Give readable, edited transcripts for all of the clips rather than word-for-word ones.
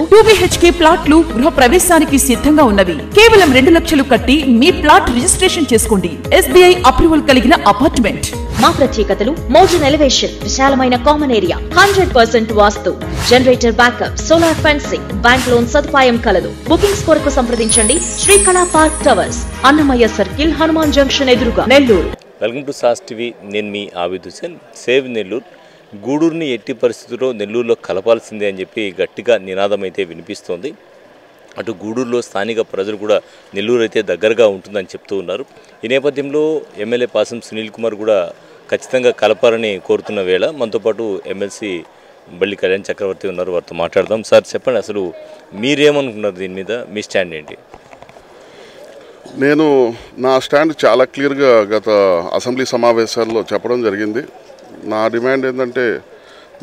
2 BHK ప్లాట్లు గృహ ప్రవేశానికి సిద్ధంగా ఉన్నవి. కేవలం 2 లక్షలు కట్టి మీ ప్లాట్ రిజిస్ట్రేషన్ చేసుకోండి. SBI అప్రూవల్ కలిగిన అపార్ట్మెంట్. మా ప్రత్యేకతలు మోడర్న్ ఎలివేషన్, విశాలమైన కామన్ ఏరియా, 100% వాస్తు, generator backup, solar fencing, bank loan సదుపాయం కలదు. బుకింగ్స్ కొరకు సంప్రదించండి. Srikala park towers, Annamayya circle, Hanuman junction ఎదురుగా, Nellore. Welcome to SAS TV. నేను మీ ఆబిద్ హుసేన్. సేవ్ నెల్లూరు. గూడూరుని ఎట్టి పరిస్థితుల్లో నెల్లూరులో కలపాల్సిందే అని చెప్పి గట్టిగా నినాదం అయితే వినిపిస్తోంది. అటు గూడూరులో స్థానిక ప్రజలు కూడా నెల్లూరు అయితే దగ్గరగా ఉంటుందని చెప్తూ ఉన్నారు. ఈ నేపథ్యంలో ఎమ్మెల్యే పాసం సునీల్ కుమార్ కూడా ఖచ్చితంగా కలపాలని కోరుతున్న వేళ మనతో పాటు ఎమ్మెల్సీ బల్లి కళ్యాణ్ చక్రవర్తి ఉన్నారు. వారితో మాట్లాడదాం. సార్ చెప్పండి, అసలు మీరేమనుకున్నారు దీని మీద? మీ స్టాండ్ ఏంటి? నేను నా స్టాండ్ చాలా క్లియర్గా గత అసెంబ్లీ సమావేశాల్లో చెప్పడం జరిగింది. నా డిమాండ్ ఏంటంటే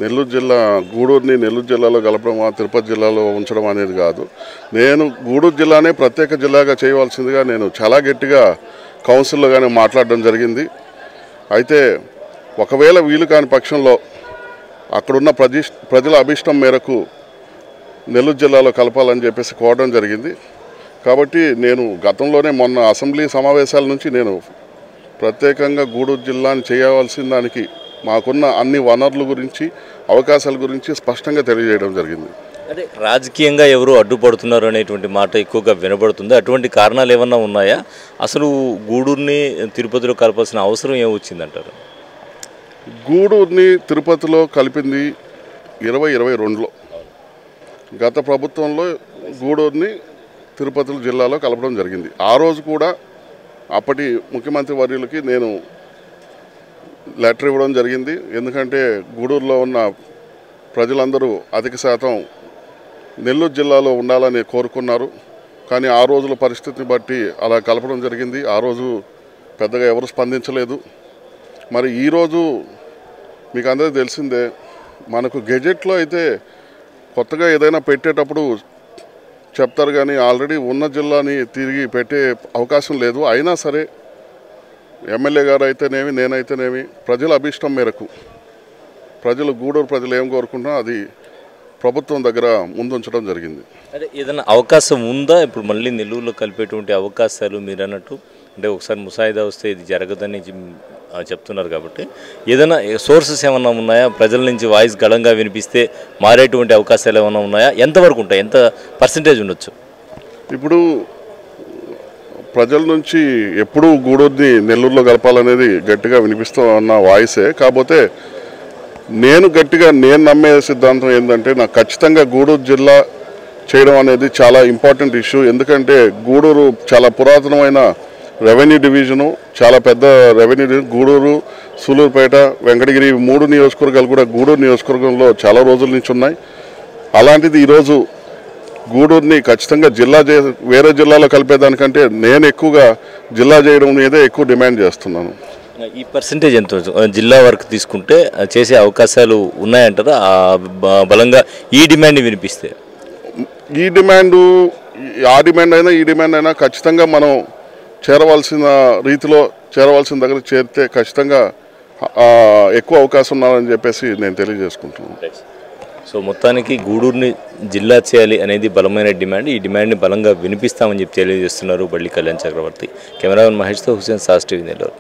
నెల్లూరు జిల్లా గూడూరుని నెల్లూరు జిల్లాలో కలపడం, తిరుపతి జిల్లాలో ఉంచడం అనేది కాదు. నేను గూడూరు జిల్లానే ప్రత్యేక జిల్లాగా చేయవలసిందిగా నేను చాలా గట్టిగా కౌన్సిల్లో కానీ మాట్లాడడం జరిగింది. అయితే ఒకవేళ వీలు కాని పక్షంలో అక్కడున్న ప్రజల అభిష్టం మేరకు నెల్లూరు జిల్లాలో కలపాలని చెప్పేసి కోరడం జరిగింది. కాబట్టి నేను గతంలోనే మొన్న అసెంబ్లీ సమావేశాల నుంచి నేను ప్రత్యేకంగా గూడూరు జిల్లాని చేయవలసిన దానికి మాకున్న అన్ని వనరుల గురించి, అవకాశాల గురించి స్పష్టంగా తెలియజేయడం జరిగింది. అంటే రాజకీయంగా ఎవరు అడ్డుపడుతున్నారు అనేటువంటి మాట ఎక్కువగా వినబడుతుంది. అటువంటి కారణాలు ఏమన్నా ఉన్నాయా? అసలు గూడూరుని తిరుపతిలో కలపాల్సిన అవసరం ఏమొచ్చిందంటారు? గూడూరుని తిరుపతిలో కలిపింది 2022లో. గత ప్రభుత్వంలో గూడూరుని తిరుపతి జిల్లాలో కలపడం జరిగింది. ఆ రోజు కూడా అప్పటి ముఖ్యమంత్రి వర్యులకి నేను లెటర్ ఇవ్వడం జరిగింది. ఎందుకంటే గూడూరులో ఉన్న ప్రజలందరూ అధిక శాతం నెల్లూరు జిల్లాలో ఉండాలని కోరుకున్నారు. కానీ ఆ రోజుల పరిస్థితిని బట్టి అలా కలపడం జరిగింది. ఆ రోజు పెద్దగా ఎవరు స్పందించలేదు. మరి ఈరోజు మీకు అందరికీ తెలిసిందే, మనకు గెజెట్లో అయితే కొత్తగా ఏదైనా పెట్టేటప్పుడు చెప్తారు, కానీ ఆల్రెడీ ఉన్న జిల్లాని తిరిగి పెట్టే అవకాశం లేదు. అయినా సరే ఎమ్మెల్యే గారు అయితేనేమి, నేనైతేనేమి ప్రజల అభిష్టం మేరకు గూడూరు ప్రజలు ఏం కోరుకుంటున్నా అది ప్రభుత్వం దగ్గర ముందుంచడం జరిగింది. అంటే ఏదైనా అవకాశం ఉందా ఇప్పుడు మళ్ళీ నెల్లూరులో కలిపేటువంటి అవకాశాలు? మీరు అన్నట్టు అంటే ఒకసారి ముసాయిదా వస్తే ఇది జరగదని చెప్తున్నారు కాబట్టి ఏదైనా సోర్సెస్ ఏమన్నా ఉన్నాయా? ప్రజల నుంచి వాయిస్ గళంగా వినిపిస్తే మారేటువంటి అవకాశాలు ఏమైనా ఉన్నాయా? ఎంతవరకు ఉంటాయి? ఎంత పర్సెంటేజ్ ఉండొచ్చు? ఇప్పుడు ప్రజల నుంచి ఎప్పుడూ గూడూరుని నెల్లూరులో కలపాలనేది గట్టిగా వినిపిస్తూ ఉన్న వాయిసే. కాకపోతే నేను నమ్మే సిద్ధాంతం ఏంటంటే, నాకు ఖచ్చితంగా గూడూరు జిల్లా చేయడం అనేది చాలా ఇంపార్టెంట్ ఇష్యూ. ఎందుకంటే గూడూరు చాలా పురాతనమైన రెవెన్యూ డివిజను, చాలా పెద్ద రెవెన్యూ డివిజన్. గూడూరు, సూలూరుపేట, వెంకటగిరి 3 నియోజకవర్గాలు కూడా గూడూరు నియోజకవర్గంలో చాలా రోజుల నుంచి ఉన్నాయి. అలాంటిది ఈరోజు గూడూరుని ఖచ్చితంగా వేరే జిల్లాలో కలిపేదానికంటే నేను ఎక్కువగా జిల్లా చేయడం మీదే ఎక్కువ డిమాండ్ చేస్తున్నాను. ఈ పర్సెంటేజ్ ఎంత జిల్లా వరకు తీసుకుంటే చేసే అవకాశాలు ఉన్నాయంటారా? బలంగా ఈ డిమాండ్ వినిపిస్తే ఆ డిమాండ్ అయినా ఖచ్చితంగా మనం చేరవలసిన దగ్గర చేరితే ఖచ్చితంగా ఎక్కువ అవకాశం ఉన్నారని చెప్పేసి నేను తెలియజేసుకుంటున్నాను. సో మొత్తానికి గూడూరుని జిల్లా చేయాలి అనేది బలమైన డిమాండ్. ఈ డిమాండ్ని బలంగా వినిపిస్తామని చెప్పి తెలియజేస్తున్నారు బల్లి కళ్యాణ్ చక్రవర్తి. కెమెరామెన్ మహేష్తో హుసేన్, సాస్ టీవీ నెల్లూరు.